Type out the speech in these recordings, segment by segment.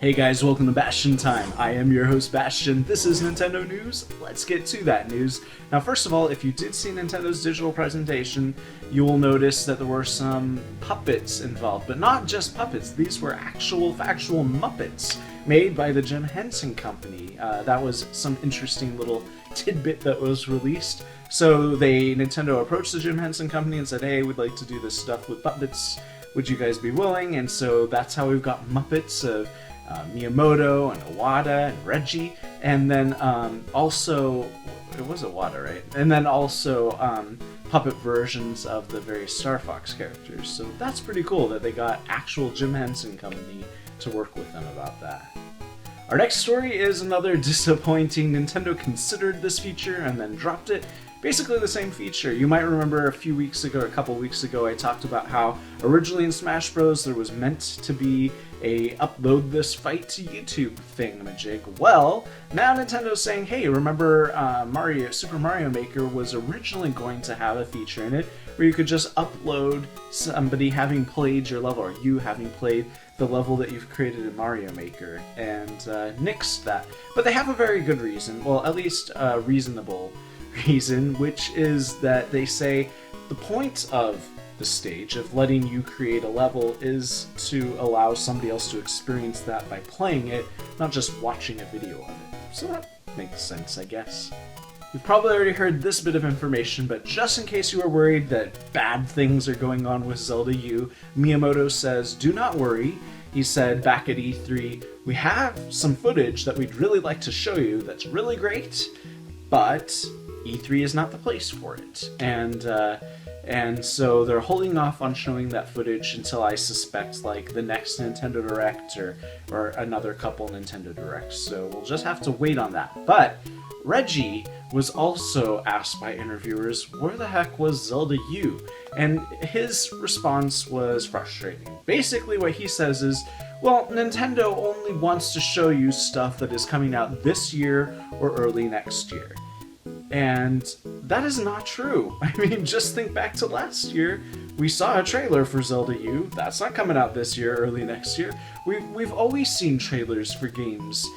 Hey guys, welcome to Bastion Time. I am your host Bastion. This is Nintendo News. Let's get to that news. Now first of all, if you did see Nintendo's digital presentation, you will notice that there were some puppets involved, but not just puppets. These were actual factual Muppets made by the Jim Henson Company. That was some interesting little tidbit that was released. So Nintendo approached the Jim Henson Company and said, hey, we'd like to do this stuff with puppets. Would you guys be willing? And so that's how we've got Muppets of Miyamoto and Iwata and Reggie, and then also, it was Iwata, right? And then also puppet versions of the various Star Fox characters. So that's pretty cool that they got actual Jim Henson Company to work with them about that. Our next story is another disappointing. Nintendo considered this feature and then dropped it. Basically the same feature. You might remember a couple weeks ago, I talked about how originally in Smash Bros. There was meant to be a upload this fight to YouTube thingamajig. Well, now Nintendo's saying, hey, remember Super Mario Maker was originally going to have a feature in it where you could just upload somebody having played your level, or you having played the level that you've created in Mario Maker, and nixed that. But they have a very good reason, well, at least a reasonable reason, which is that they say the point of the stage of letting you create a level is to allow somebody else to experience that by playing it, not just watching a video of it. So that makes sense, I guess. You've probably already heard this bit of information, but just in case you are worried that bad things are going on with Zelda U, Miyamoto says, do not worry. He said back at E3, we have some footage that we'd really like to show you that's really great, but E3 is not the place for it. And so they're holding off on showing that footage until I suspect like the next Nintendo Direct or another couple Nintendo Directs. So we'll just have to wait on that. But Reggie was also asked by interviewers, where the heck was Zelda U? And his response was frustrating. Basically what he says is, well, Nintendo only wants to show you stuff that is coming out this year or early next year. And that is not true. I mean, just think back to last year. We saw a trailer for Zelda U. That's not coming out this year, early next year. We've always seen trailers for games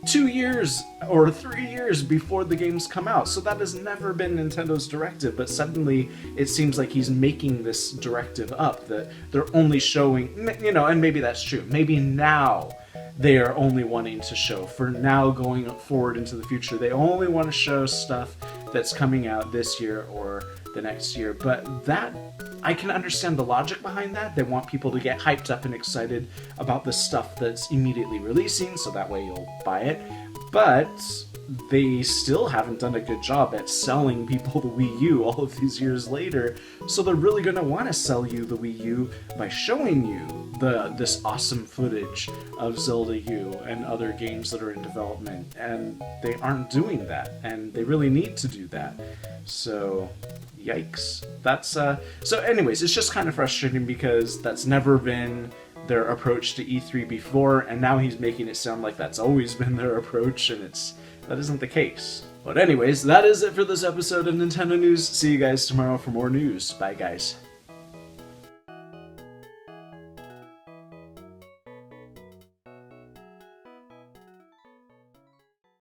2 years or 3 years before the games come out. So that has never been Nintendo's directive, but suddenly it seems like he's making this directive up that they're only showing, and maybe that's true. Maybe now they are only wanting to show, for now going forward into the future, they only want to show stuff that's coming out this year or the next year. But that, I can understand the logic behind that. They want people to get hyped up and excited about the stuff that's immediately releasing, so that way you'll buy it. But they still haven't done a good job at selling people the Wii U all of these years later, so they're really going to want to sell you the Wii U by showing you this awesome footage of Zelda U and other games that are in development, and they aren't doing that, and they really need to do that. So yikes. That's so anyways, it's just kind of frustrating because that's never been their approach to E3 before, and now he's making it sound like that's always been their approach, and that isn't the case. But anyways, that is it for this episode of Nintendo News. See you guys tomorrow for more news. Bye guys.